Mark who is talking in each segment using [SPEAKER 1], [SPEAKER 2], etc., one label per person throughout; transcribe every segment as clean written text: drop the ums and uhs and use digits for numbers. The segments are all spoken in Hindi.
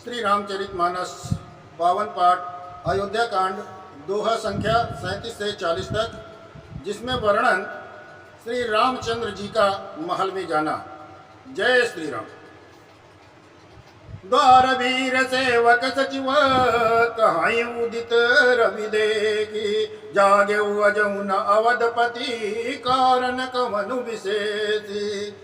[SPEAKER 1] श्री रामचरितमानस पावन पाठ अयोध्या कांड दोहा संख्या 37 से 40 तक, जिसमें वर्णन श्री रामचंद्र जी का महल में जाना। जय श्री राम। द्वार वीर सेवक सचिव कहाई उदित रवि देखी, जागे अजऊ न अवधपति कारण कमनु विशेषी।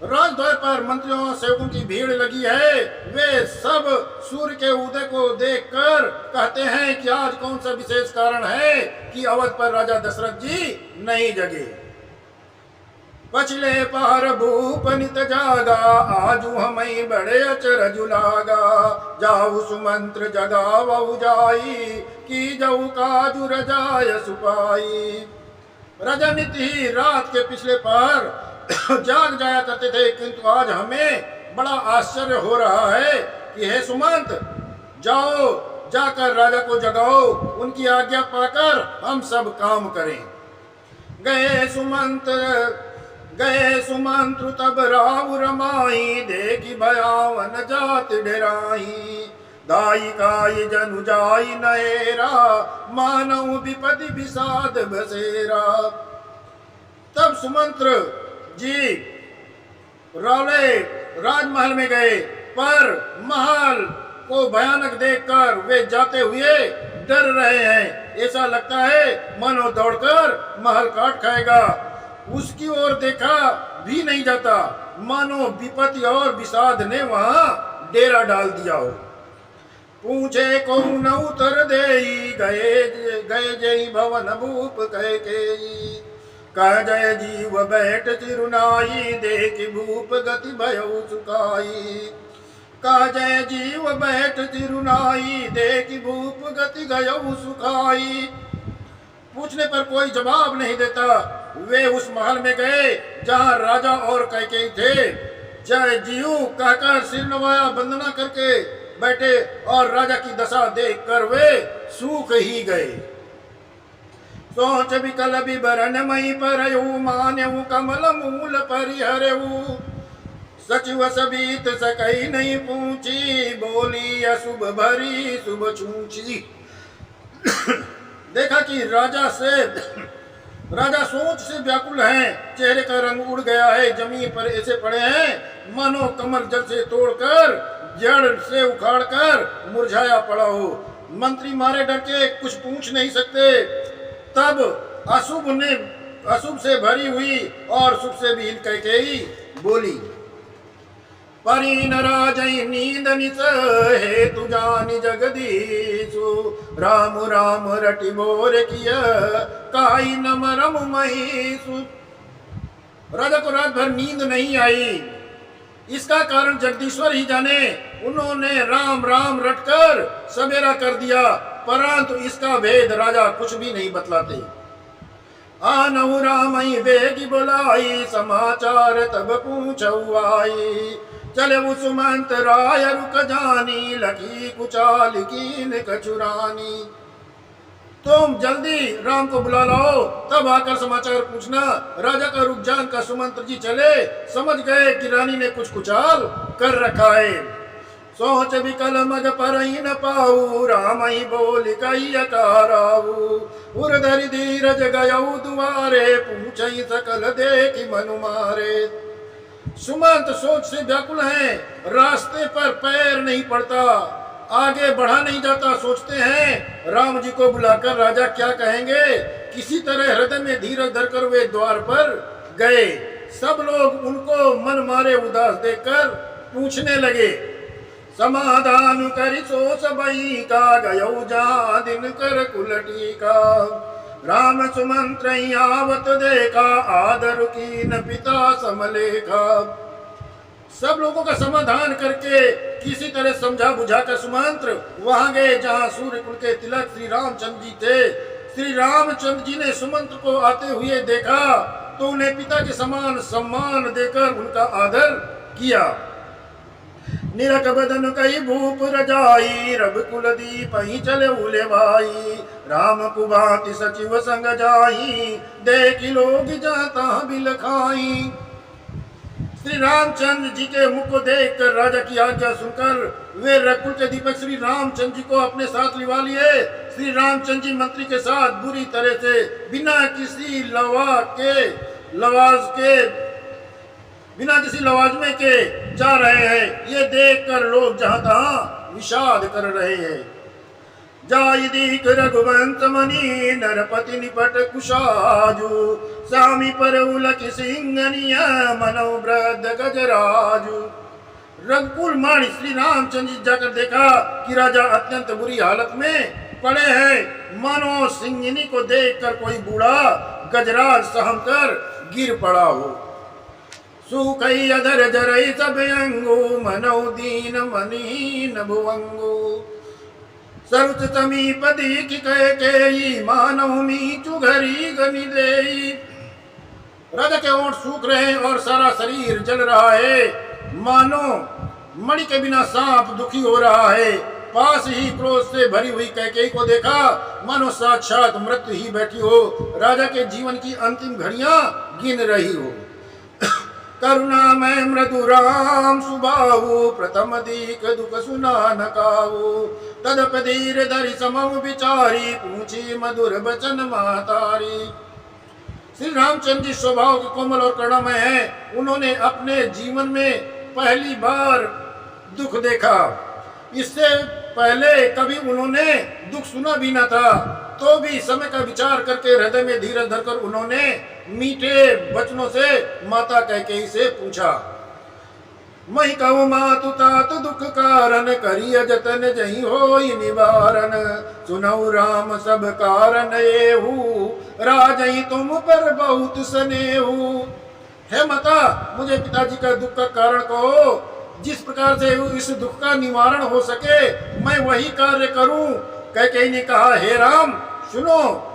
[SPEAKER 1] राजद्वार पर मंत्रियों सेवकों की भीड़ लगी है। वे सब सूर्य के उदय को देखकर कहते हैं कि आज कौन सा विशेष कारण है कि अवध पर राजा दशरथ जी नहीं जगे। पछले पहर भूप नित जागा, आजू हमें बड़े अचरज लागा। जाऊ सुमंत्र जगावऊ जाई, की जऊ काजू रजाय सुपाई। राजा नित्य ही रात के पिछले पहर जाग जाया करते थे, किंतु आज हमें बड़ा आश्चर्य हो रहा है कि हे सुमंत, जाओ जाकर राजा को जगाओ, उनकी आज्ञा पाकर हम सब काम करें। गए सुमंत्र तब राव रमाई, देखी भयावन जात डराई। दाई काई जनु जाई नएरा, मानव विपति विषाद बसेरा। तब सुमंत्र जी रौले राजमहल में गए, पर महल को भयानक देखकर वे जाते हुए डर रहे हैं। ऐसा लगता है मानो दौड़कर महल काट खाएगा। उसकी ओर देखा भी नहीं जाता, मानो विपत्ति और विषाद ने वहां डेरा डाल दिया हो। पूछे कौन उत्तर देई, गए जय भवन भूप कह के। कह जय जीव बैठ चिरुनाई, देखी भूप गति भयउ चुकाई। कह जय जीव बैठ चिरुनाई, देखी भूप गति गयउ सुखाई। पूछने पर कोई जवाब नहीं देता। वे उस महल में गए जहां राजा और कैकेयी थे। जय जीव कहकर सिर नवाया, वंदना करके बैठे और राजा की दशा देखकर वे सूख ही गए। सोच विकल विवरण मई परयु, मान्यु कमल मूल परिहरऊ। सचिव सबीत सकई नहीं पूछी, बोली अशुभ भरी शुभ छूछी। देखा कि राजा सोच से व्याकुल हैं, चेहरे का रंग उड़ गया है, जमीन पर ऐसे पड़े हैं मानो कमल जल से तोड़कर जड़ से उखाड़कर मुरझाया पड़ा हो। मंत्री मारे डर के कुछ पूछ नहीं सकते। तब अशुभ से भरी हुई और शुभ से भी कैकेयी बोली। परीन राजई नींद निस, हे तु जानी जगदीशु। राम राम रटि बोर किया, काई न मरम महीसु। राजा को रात भर नींद नहीं आई, इसका कारण जगदीश्वर ही जाने। उन्होंने राम राम रटकर सवेरा कर दिया, परंतु इसका भेद राजा कुछ भी नहीं बतलाते। आनहु रामई वेगी बुलाई, समाचार तब पूछऊ आई। चले सुमंत राय रुक जानी, लखी कुचाल कीन कचुरानी। तुम जल्दी राम को बुला लाओ, तब आकर समाचार पूछना। राजा का रुक जान का सुमंत्र जी चले, समझ गए कि रानी ने कुछ कुचाल कर रखा है। सोच विकल मग परई न पाऊ, रामई बोल कई अकाराऊ। उर्धरि धीरज गयऊ दुआरे, पूछई सकल देखी मनु मारे। सुमंत सोच से व्याकुल हैं, रास्ते पर पैर नहीं पड़ता, आगे बढ़ा नहीं जाता। सोचते हैं राम जी को बुलाकर राजा क्या कहेंगे। किसी तरह हृदय में धीरज धरकर वे द्वार पर गए। सब लोग उनको मन मारे उदास देखकर पूछने लगे। समाधान करि सो सबई का, गयऊ जा दिन कर कुलटी का। राम सुमंत्र आवत देखा, आदर कीन पिता समलेखा। सब लोगों का समाधान करके किसी तरह समझा बुझाकर सुमंत्र वहां गए जहां सूर्य कुल के तिलक श्री रामचंद्र जी थे। श्री रामचंद्र जी ने सुमंत्र को आते हुए देखा तो उन्हें पिता के समान सम्मान देकर उनका आदर किया। निरख बदन कई भूप रजाई, रब कुल दीप ही चले उले भाई। राम कुभाति सचिव संग जाई, देखी लोग जाता बिलखाई। श्री रामचंद्र जी के मुख को देखकर राजा की आज्ञा सुनकर वे रघुकुल के दीपक श्री रामचंद्र जी को अपने साथ लिवा लिए। श्री रामचंद्र जी मंत्री के साथ बुरी तरह से बिना किसी लवाजमे के जा रहे हैं। ये देखकर लोग जहां तहां विषाद कर रहे हैं। जाई दीख रघुवंश मणि नरपति निपट कुशाजु सामी पर उलक सिंहनिया मनो वृद्ध गजराजु। रघुकुल माणी श्री रामचंद्र जी जाकर देखा कि राजा अत्यंत बुरी हालत में पड़े हैं। मानो सिंहनी को देखकर कोई बूढ़ा गजराज सहम कर गिर पड़ा हो। सुखई अधर जरई सब अंगु मनो दीन मनीन भुवंगु सरुच समीप दीख के मानव मीचु घरी गनि देई। राजा के ओंठ सूख रहे हैं और सारा शरीर जल रहा है। मानो मणि के बिना सांप दुखी हो रहा है। पास ही क्रोध से भरी हुई कैकेयी को देखा मानो साक्षात मृत्यु ही बैठी हो, राजा के जीवन की अंतिम घड़ियां गिन रही हो। करुणामय मृदु राम सुबाहु प्रथम दीक दुख सुना न काहू तदप धीर धरि समम विचारी पूछी मधुर बचन मातारी। श्री रामचंद्र जी स्वभाव के कोमल और करुणामय हैं। उन्होंने अपने जीवन में पहली बार दुख देखा। इससे पहले कभी उन्होंने दुख सुना भी न था। तो भी समय का विचार करके हृदय में धीरज धरकर उन्होंने मीठे वचनों से माता कैकेयी से पूछा। मई कहूँ मातु तातु दुख कारण करिय जतन जही होई निवारण सुनऊ राम सब कारण एहू राजई तुम पर बहुत स्नेहू। हे माता, मुझे पिताजी का दुख का कारण कहो। जिस प्रकार से इस दुख का निवारण हो सके मैं वही कार्य करूं। कैकेयी ने कहा, हे राम सुनो,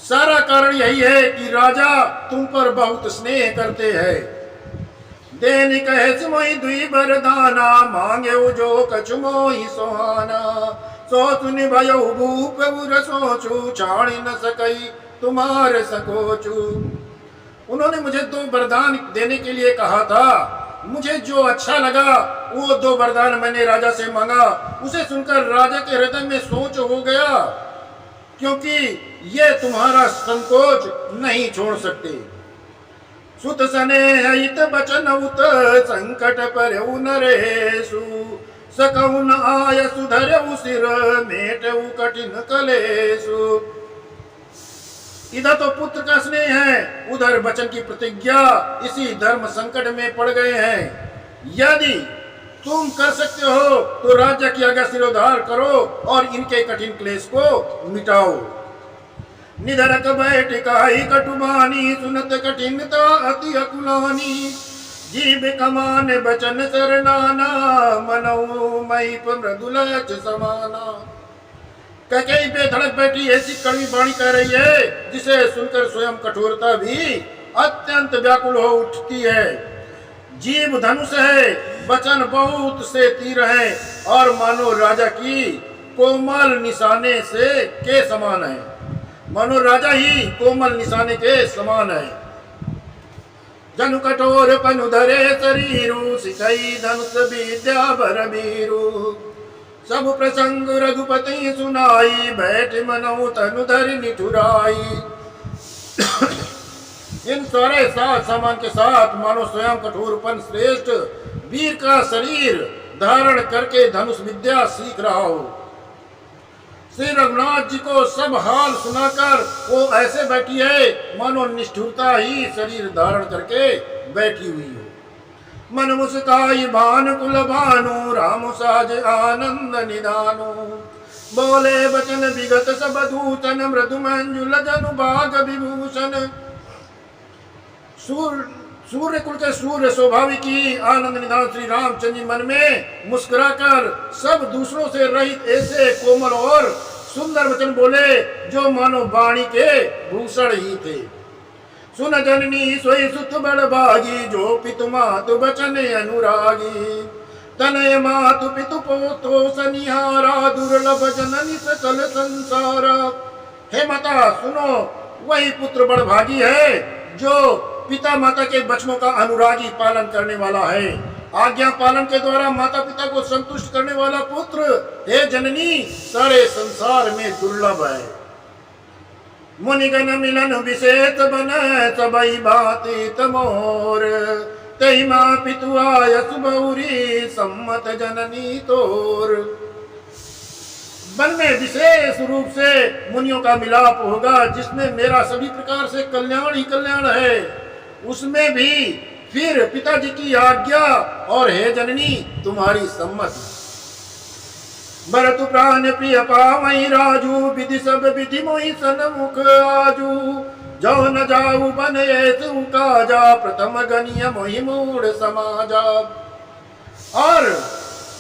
[SPEAKER 1] सारा कारण यही है कि राजा तुम पर बहुत स्नेह करते हैं। देन कहे मोहि दुई बरदाना मांगे जो कछु मोहि सोहाना सो सुन भयो भूप उर सोचू छाड़ी न सकई तुम्हारे सकोचू। उन्होंने मुझे 2 वरदान देने के लिए कहा था। मुझे जो अच्छा लगा वो 2 वरदान मैंने राजा से मांगा। उसे सुनकर राजा के हृदय में सोच हो गया, क्योंकि ये तुम्हारा संकोच नहीं छोड़ सकते। सुत स्नेहित बचन उत संकट पर नरेशु सकऊ न आय सुधर सिर मेटऊ कठिन कलेशु। इधर तो पुत्र का स्नेह है, उधर वचन की प्रतिज्ञा। इसी धर्म संकट में पड़ गए हैं। यदि तुम कर सकते हो तो राज्य की आज्ञा सिरोधार करो और इनके कठिन क्लेश को मिटाओ। निधरक बैठ काई कटुबानी सुनत कठिनता अति अकुलानी जीव कमान बचन सरनाना मनऊ मईप मृदुलच समाना। कैकेयी पे धड़क बैठी ऐसी कड़वी वाणी कह रही है जिसे सुनकर स्वयं कठोरता भी अत्यंत व्याकुल हो उठती है। जीव धनुष है, वचन बहुत से तीर है और मानो राजा की कोमल निशाने से के समान है। मानो राजा ही कोमल निशाने के समान है। जनु कठोर पनु धरे शरीरु सिकई धनुष विद्या बर बीरु सब प्रसंग रघुपति सुनाई बैठ मनऊ तनु धरि निठुराई। इन सारे साथ सामान के साथ मानो स्वयं कठोरपन श्रेष्ठ वीर का शरीर धारण करके धनुष विद्या सीख रहा हो। श्री रघुनाथ जी को सब हाल सुनाकर वो ऐसे बैठी है मानो निष्ठुरता ही शरीर धारण करके बैठी हुई हो। मन मुस्काई भानु कुल भानु राम साज आनंद निदानु बोले बचन विगत सब दूतन मृदु मंजुल जनु भाग विभूषण। सूर्य कुल के सूर्य स्वाभाविकी आनंद निदान श्री रामचंद्र जी मन में मुस्कुराकर सब दूसरों से रहित ऐसे कोमल और सुंदर वचन बोले जो मानो वाणी के भूषण ही थे। सुन जननी सोई सुत बड़ भागी जो पितु मातु बचन अनुरागी तनय मातु पितु पोतो सनिहारा दुर्लभ जननी सकल संसार। हे माता सुनो, वही पुत्र बड़ भागी है जो पिता माता के बचनों का अनुरागी पालन करने वाला है। आज्ञा पालन के द्वारा माता पिता को संतुष्ट करने वाला पुत्र, हे जननी, सारे संसार में दुर्लभ है। मुनिगण मिलन विशेष बन सबई बाती तमोर, तई माँ पितु आय सुबौरी सम्मत जननी तोर। वन में विशेष रूप से मुनियों का मिलाप होगा, जिसमें मेरा सभी प्रकार से कल्याण ही कल्याण है। उसमें भी फिर पिताजी की आज्ञा और हे जननी तुम्हारी सम्मति। भरतु प्राण प्रिय पावई राजू, विधि सब विधि मोहि सन्मुख आजू। जो न जाऊ बन तू काजा, प्रथम गणिय मोहि मूढ़ समाजा। और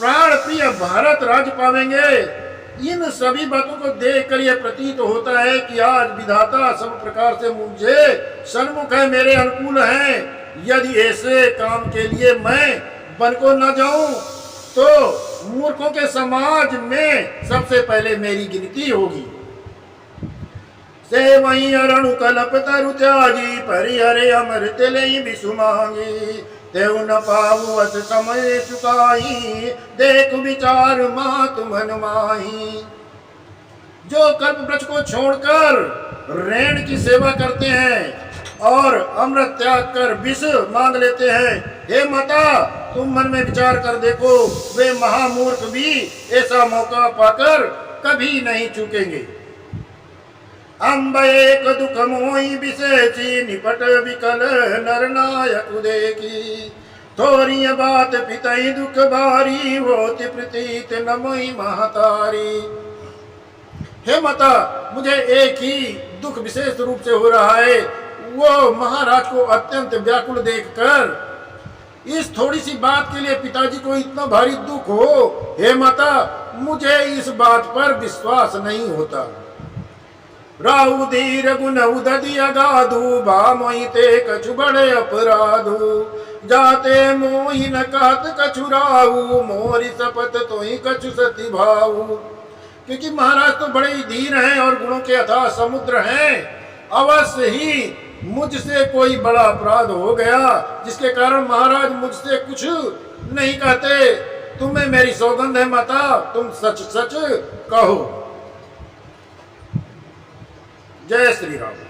[SPEAKER 1] प्राण प्रिय भारत राज पावेंगे। इन सभी बातों को देखकर यह प्रतीत होता है कि आज विधाता सब प्रकार से मुझे सन्मुख है, मेरे अनुकूल है। यदि ऐसे काम के लिए मैं वन को न जाऊं तो मूर्खों के समाज में सबसे पहले मेरी गिनती होगी। से वही अरणु कल्प तरु त्यागी, परिहरे अमृत लई विषु मांगी। देव न पाऊ अस समय चुकाई, देख विचार मात मन माही। जो कल्प वृक्ष को छोड़कर रेण की सेवा करते हैं और अमृत त्याग कर विष मांग लेते हैं, हे माता तुम मन में विचार कर देखो, वे महामूर्ख भी ऐसा मौका पाकर कभी नहीं चूकेंगे। अम्ब एक दुख मोहि विशेषी, निपट विकल नरनायक देखी। थोरी बात पितई दुख भारी, होति प्रतीत न मोहि महतारी। हे माता, मुझे एक ही दुख विशेष रूप से हो रहा है। वो महाराज को अत्यंत व्याकुल देखकर इस थोड़ी सी बात के लिए पिताजी को इतना भारी दुख हो, हे माता मुझे इस बात पर विश्वास नहीं होता। राहु धीर गुण उदधि अगाधु, बा मोहि ते कछु बड़े अपराधु। जाते मोहि न कहत कछु राहु, मोरी शपथ तोहि कछु सति भाऊ। क्योंकि महाराज तो बड़े ही धीर हैं और गुणों के अथाह समुद्र हैं। अवश्य ही मुझसे कोई बड़ा अपराध हो गया, जिसके कारण महाराज मुझसे कुछ नहीं कहते। तुम्हें मेरी सौगंध है माता, तुम सच सच कहो। जय श्री राम।